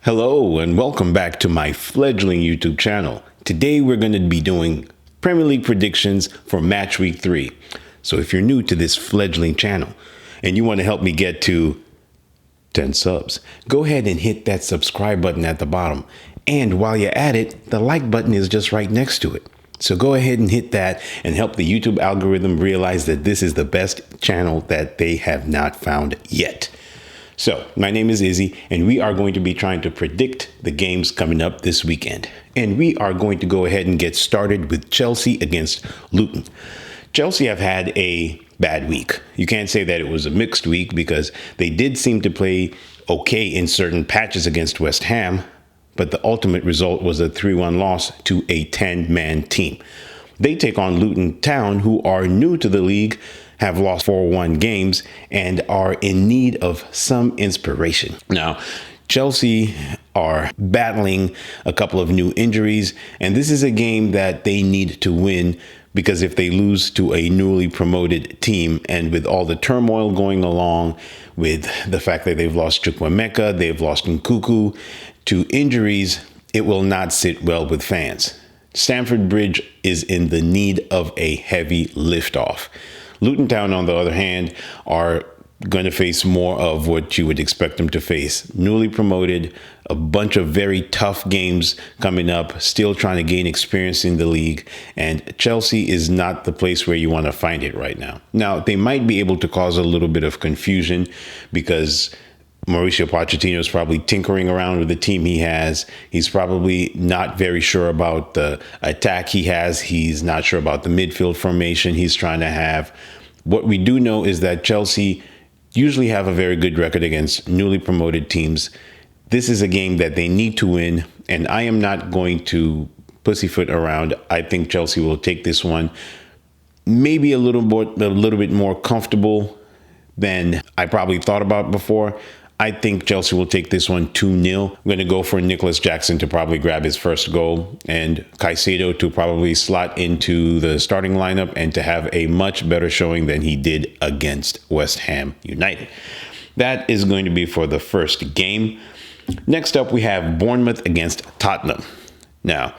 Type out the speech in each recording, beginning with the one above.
Hello and welcome back to my fledgling YouTube channel. Today we're going to be doing Premier League predictions for match week 3. So if you're new to this fledgling channel and you want to help me get to 10 subs, go ahead and hit that subscribe button at the bottom. And while you're at it, the like button is just right next to it. So go ahead and hit that and help the YouTube algorithm realize that this is the best channel that they have not found yet. So, my name is Izzy, and we are going to be trying to predict the games coming up this weekend. And we are going to go ahead and get started with Chelsea against Luton. Chelsea have had a bad week. You can't say that it was a mixed week because they did seem to play okay in certain patches against West Ham, but the ultimate result was a 3-1 loss to a 10-man team. They take on Luton Town, who are new to the league, have lost 4-1 games, and are in need of some inspiration. Now, Chelsea are battling a couple of new injuries, and this is a game that they need to win because if they lose to a newly promoted team, and with all the turmoil going along, with the fact that they've lost Chukwuemeka, they've lost Nkuku to injuries, it will not sit well with fans. Stamford Bridge is in the need of a heavy liftoff. Luton Town, on the other hand, are going to face more of what you would expect them to face. Newly promoted, a bunch of very tough games coming up, still trying to gain experience in the league, and Chelsea is not the place where you want to find it right now. Now, they might be able to cause a little bit of confusion because Mauricio Pochettino is probably tinkering around with the team he has. He's probably not very sure about the attack he has. He's not sure about the midfield formation he's trying to have. What we do know is that Chelsea usually have a very good record against newly promoted teams. This is a game that they need to win, and I am not going to pussyfoot around. I think Chelsea will take this one maybe a little bit more comfortable than I probably thought about before. I think Chelsea will take this one 2-0. I'm going to go for Nicholas Jackson to probably grab his first goal and Caicedo to probably slot into the starting lineup and to have a much better showing than he did against West Ham United. That is going to be for the first game. Next up, we have Bournemouth against Tottenham. Now,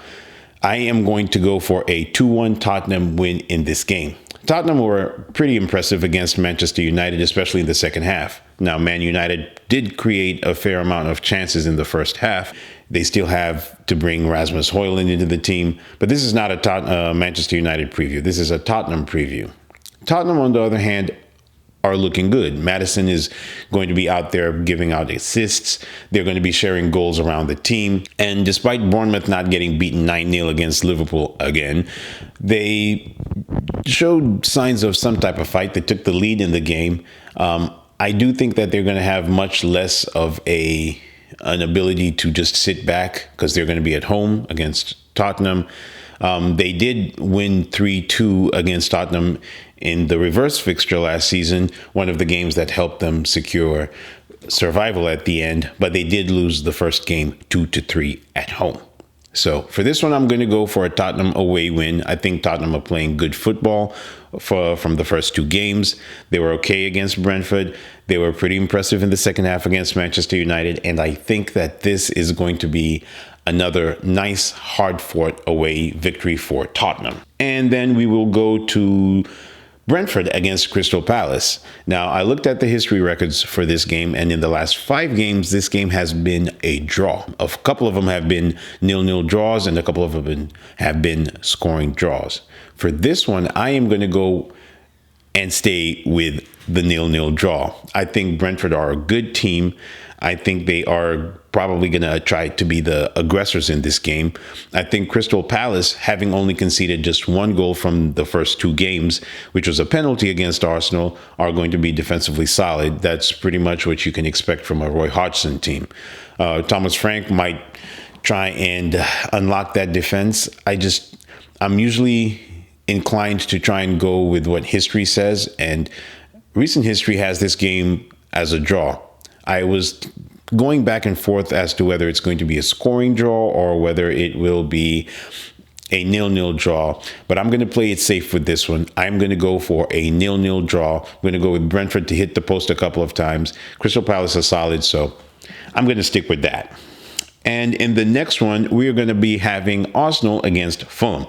I am going to go for a 2-1 Tottenham win in this game. Tottenham were pretty impressive against Manchester United, especially in the second half. Now, Man United did create a fair amount of chances in the first half. They still have to bring Rasmus Højlund into the team, but this is not a Manchester United preview. This is a Tottenham preview. Tottenham, on the other hand, are looking good. Maddison is going to be out there giving out assists. They're going to be sharing goals around the team. And despite Bournemouth not getting beaten 9-0 against Liverpool again, they showed signs of some type of fight. They took the lead in the game. I do think that they're going to have much less of an ability to just sit back because they're going to be at home against Tottenham. They did win 3-2 against Tottenham in the reverse fixture last season, one of the games that helped them secure survival at the end, but they did lose the first game 2-3 at home. So for this one, I'm going to go for a Tottenham away win. I think Tottenham are playing good football from the first two games. They were okay against Brentford. They were pretty impressive in the second half against Manchester United. And I think that this is going to be another nice, hard-fought away victory for Tottenham. And then we will go to Brentford against Crystal Palace. Now, I looked at the history records for this game, and in the last 5 games, this game has been a draw. A couple of them have been 0-0 draws, and a couple of them have been scoring draws. For this one, I am going to go and stay with the 0-0 draw. I think Brentford are a good team. I think they are probably going to try to be the aggressors in this game. I think Crystal Palace, having only conceded just 1 goal from the first 2 games, which was a penalty against Arsenal, are going to be defensively solid. That's pretty much what you can expect from a Roy Hodgson team. Thomas Frank might try and unlock that defense. I'm usually inclined to try and go with what history says, and recent history has this game as a draw. I was going back and forth as to whether it's going to be a scoring draw or whether it will be a 0-0 draw, but I'm going to play it safe with this one. I'm going to go for a 0-0 draw. I'm going to go with Brentford to hit the post a couple of times. Crystal Palace is solid, so I'm going to stick with that. And in the next one, we're going to be having Arsenal against Fulham.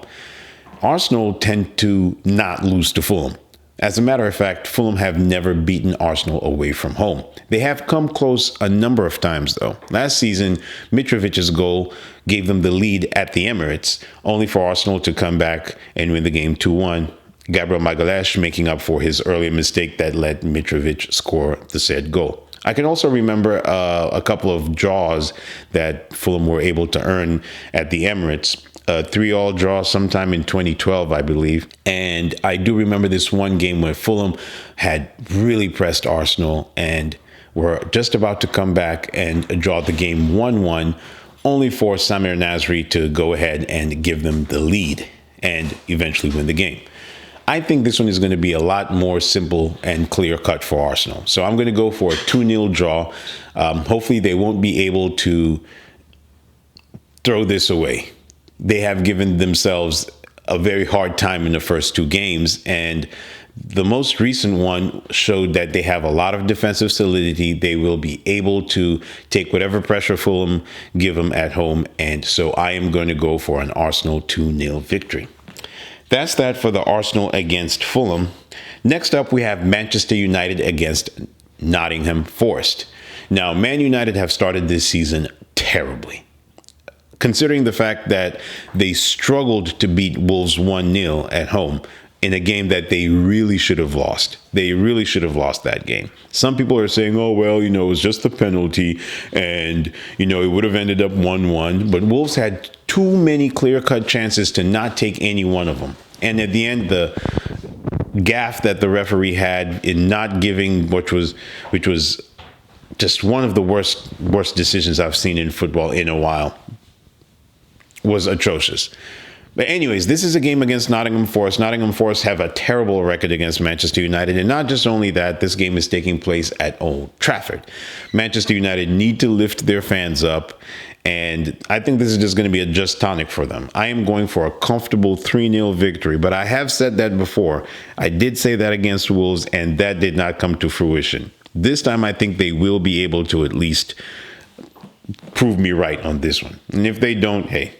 Arsenal tend to not lose to Fulham. As a matter of fact, Fulham have never beaten Arsenal away from home. They have come close a number of times, though. Last season, Mitrovic's goal gave them the lead at the Emirates, only for Arsenal to come back and win the game 2-1. Gabriel Magalhaes making up for his earlier mistake that let Mitrovic score the said goal. I can also remember a couple of draws that Fulham were able to earn at the Emirates. A 3-3 draw sometime in 2012, I believe. And I do remember this one game where Fulham had really pressed Arsenal and were just about to come back and draw the game 1-1, only for Samir Nasri to go ahead and give them the lead and eventually win the game. I think this one is going to be a lot more simple and clear-cut for Arsenal. So I'm going to go for a 2-0 draw. Hopefully they won't be able to throw this away. They have given themselves a very hard time in the first two games, and the most recent one showed that they have a lot of defensive solidity. They will be able to take whatever pressure Fulham give them at home, and so I am going to go for an Arsenal 2-0 victory. That's that for the Arsenal against Fulham. Next up, we have Manchester United against Nottingham Forest. Now, Man United have started this season terribly, considering the fact that they struggled to beat Wolves 1-0 at home in a game that they really should have lost. They really should have lost that game. Some people are saying, oh, well, it was just a penalty and, it would have ended up 1-1. But Wolves had too many clear-cut chances to not take any one of them. And at the end, the gaffe that the referee had in not giving, which was just one of the worst decisions I've seen in football in a while, was atrocious. But anyways, this is a game against Nottingham Forest. Nottingham Forest have a terrible record against Manchester United. And not just only that, this game is taking place at Old Trafford. Manchester United need to lift their fans up. And I think this is just going to be a just tonic for them. I am going for a comfortable 3-0 victory. But I have said that before. I did say that against Wolves, and that did not come to fruition. This time, I think they will be able to at least prove me right on this one. And if they don't, hey,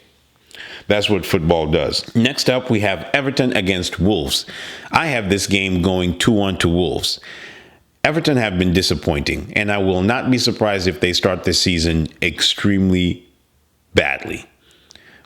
that's what football does. Next up, we have Everton against Wolves. I have this game going 2-1 to Wolves. Everton have been disappointing, and I will not be surprised if they start this season extremely badly.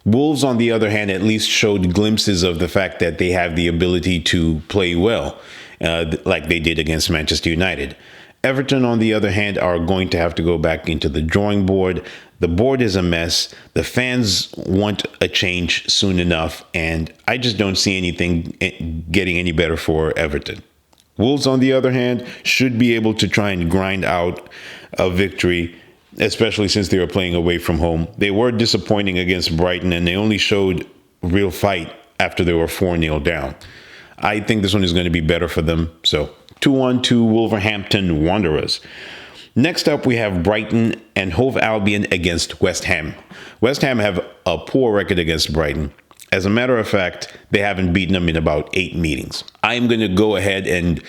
Wolves, on the other hand, at least showed glimpses of the fact that they have the ability to play well, like they did against Manchester United. Everton, on the other hand, are going to have to go back into the drawing board. The board is a mess. The fans want a change soon enough, and I just don't see anything getting any better for Everton. Wolves, on the other hand, should be able to try and grind out a victory, especially since they were playing away from home. They were disappointing against Brighton, and they only showed real fight after they were 4-0 down. I think this one is going to be better for them. So 2-1 to Wolverhampton Wanderers. Next up, we have Brighton and Hove Albion against West Ham. West Ham have a poor record against Brighton. As a matter of fact, they haven't beaten them in about 8 meetings. I am going to go ahead and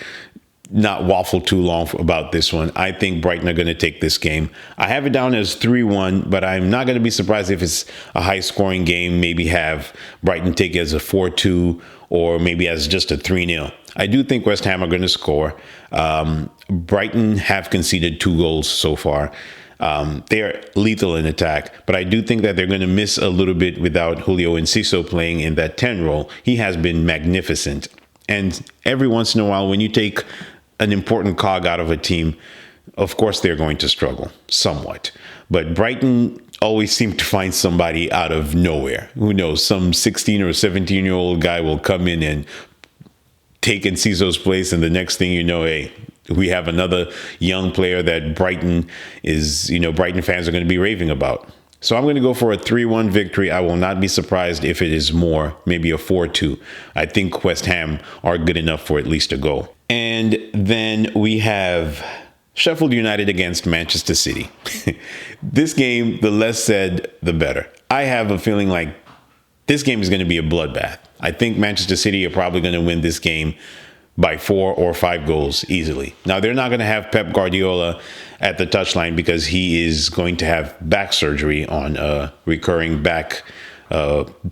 not waffle too long about this one. I think Brighton are going to take this game. I have it down as 3-1, but I'm not going to be surprised if it's a high-scoring game. Maybe have Brighton take it as a 4-2 or maybe as just a 3-0. I do think West Ham are going to score. Brighton have conceded 2 goals so far. They are lethal in attack, but I do think that they're going to miss a little bit without Julio Enciso playing in that 10 role. He has been magnificent. And every once in a while, when you take an important cog out of a team, of course, they're going to struggle somewhat. But Brighton always seem to find somebody out of nowhere. Who knows? Some 16 or 17-year-old guy will come in and take Enciso's place, and the next thing you know, hey, we have another young player that Brighton fans are going to be raving about. So I'm going to go for a 3-1 victory. I will not be surprised if it is more, maybe a 4-2. I think West Ham are good enough for at least a goal. And then we have Sheffield United against Manchester City. This game, the less said, the better. I have a feeling like this game is going to be a bloodbath. I think Manchester City are probably going to win this game by 4 or 5 goals easily. Now, they're not going to have Pep Guardiola at the touchline because he is going to have back surgery on a recurring back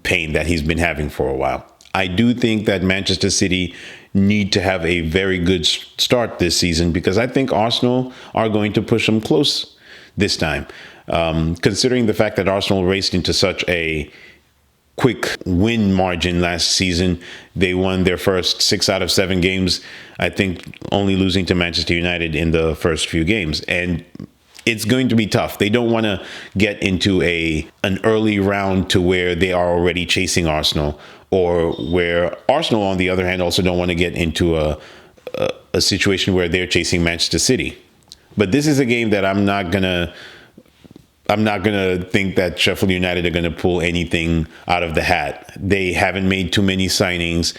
pain that he's been having for a while. I do think that Manchester City need to have a very good start this season because I think Arsenal are going to push them close this time. Considering the fact that Arsenal raced into such a quick win margin last season, they won their first 6 out of 7 games, I think only losing to Manchester United in the first few games. And it's going to be tough. They don't want to get into an early round to where they are already chasing Arsenal, or where Arsenal, on the other hand, also don't want to get into a situation where they're chasing Manchester City. But this is a game that I'm not gonna think that Sheffield United are gonna pull anything out of the hat. They haven't made too many signings.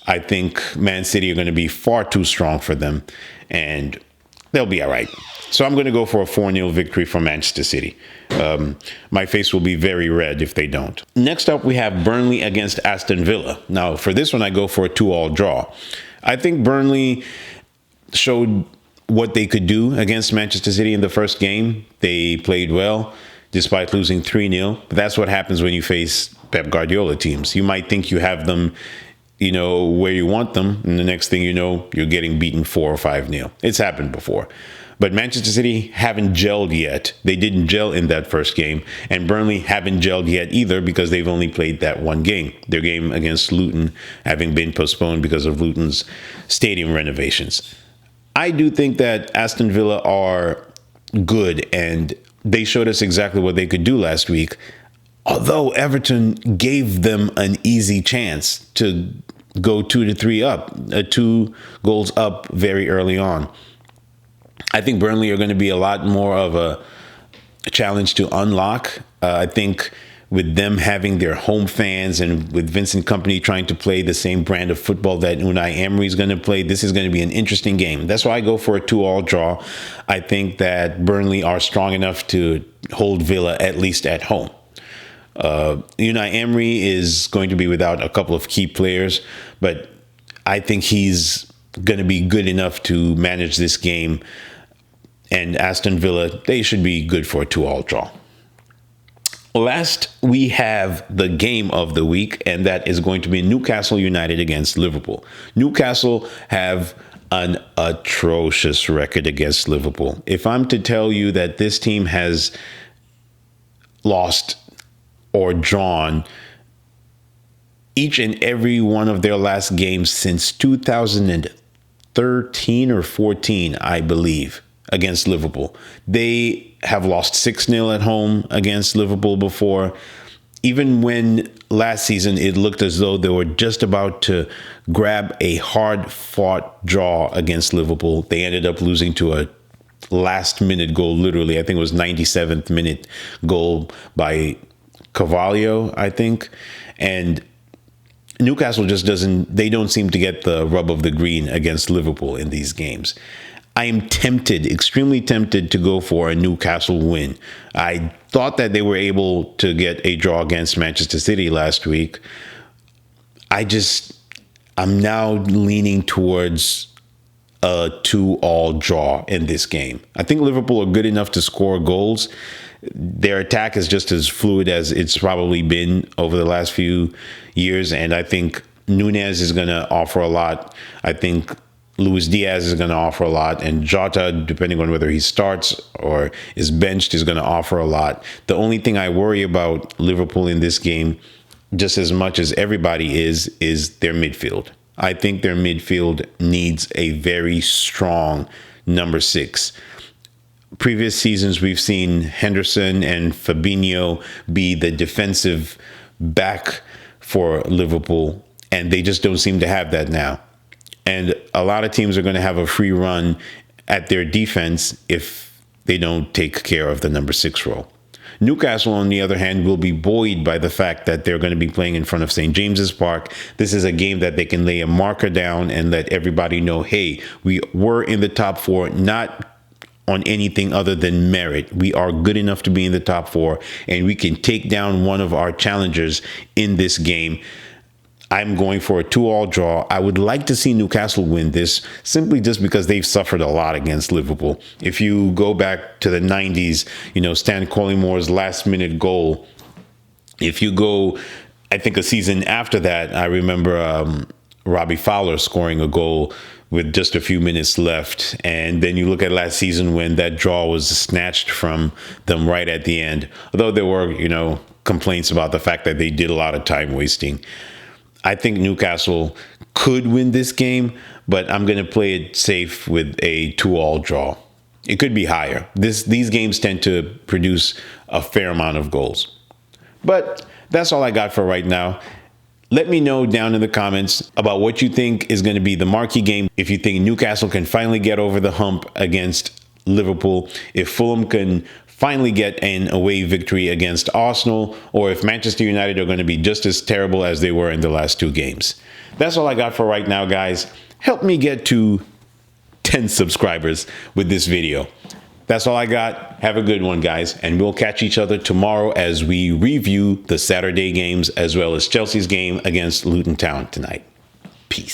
I think Man City are gonna be far too strong for them, and they'll be all right. So I'm going to go for a 4-0 victory for Manchester City. My face will be very red if they don't. Next up, we have Burnley against Aston Villa. Now, for this one, I go for a 2-2 draw. I think Burnley showed what they could do against Manchester City in the first game. They played well, despite losing 3-0. But that's what happens when you face Pep Guardiola teams. You might think you have them, where you want them, and the next thing you know, you're getting beaten 4 or 5-0. It's happened before. But Manchester City haven't gelled yet. They didn't gel in that first game. And Burnley haven't gelled yet either because they've only played that one game. Their game against Luton having been postponed because of Luton's stadium renovations. I do think that Aston Villa are good, and they showed us exactly what they could do last week. Although Everton gave them an easy chance to go 2-3 up, 2 goals up very early on. I think Burnley are going to be a lot more of a challenge to unlock. I think with them having their home fans and with Vincent Kompany trying to play the same brand of football that Unai Emery is going to play, this is going to be an interesting game. That's why I go for a 2-2 draw. I think that Burnley are strong enough to hold Villa at least at home. Unai Emery is going to be without a couple of key players, but I think he's going to be good enough to manage this game. And Aston Villa, they should be good for a 2-2 draw. Last, we have the game of the week, and that is going to be Newcastle United against Liverpool. Newcastle have an atrocious record against Liverpool. If I'm to tell you that this team has lost or drawn each and every one of their last games since 2013 or 14, I believe, against Liverpool. They have lost 6-0 at home against Liverpool before. Even when last season it looked as though they were just about to grab a hard-fought draw against Liverpool, they ended up losing to a last-minute goal, literally. I think it was 97th minute goal by Carvalho, I think. And Newcastle just they don't seem to get the rub of the green against Liverpool in these games. I am tempted, extremely tempted to go for a Newcastle win. I thought that they were able to get a draw against Manchester City last week. I'm now leaning towards a 2-2 draw in this game. I think Liverpool are good enough to score goals. Their attack is just as fluid as it's probably been over the last few years, and I think Nunez is going to offer a lot. I think Luis Diaz is going to offer a lot, and Jota, depending on whether he starts or is benched, is going to offer a lot. The only thing I worry about Liverpool in this game, just as much as everybody is their midfield. I think their midfield needs a very strong number 6. Previous seasons, we've seen Henderson and Fabinho be the defensive back for Liverpool, and they just don't seem to have that now. And a lot of teams are going to have a free run at their defense if they don't take care of the number 6 role. Newcastle, on the other hand, will be buoyed by the fact that they're going to be playing in front of St. James's Park. This is a game that they can lay a marker down and let everybody know, hey, we were in the top 4, not on anything other than merit. We are good enough to be in the top 4, and we can take down one of our challengers in this game. I'm going for a 2-2 draw. I would like to see Newcastle win this simply just because they've suffered a lot against Liverpool. If you go back to the 90s, Stan Collingmore's last minute goal. If you go, I think a season after that, I remember Robbie Fowler scoring a goal with just a few minutes left. And then you look at last season when that draw was snatched from them right at the end. Although there were, complaints about the fact that they did a lot of time wasting. I think Newcastle could win this game, but I'm going to play it safe with a 2-2 draw. It could be higher. These games tend to produce a fair amount of goals. But that's all I got for right now. Let me know down in the comments about what you think is going to be the marquee game. If you think Newcastle can finally get over the hump against Liverpool, if Fulham can finally get an away victory against Arsenal, or if Manchester United are going to be just as terrible as they were in the last 2 games. That's all I got for right now, guys. Help me get to 10 subscribers with this video. That's all I got. Have a good one, guys. And we'll catch each other tomorrow as we review the Saturday games as well as Chelsea's game against Luton Town tonight. Peace.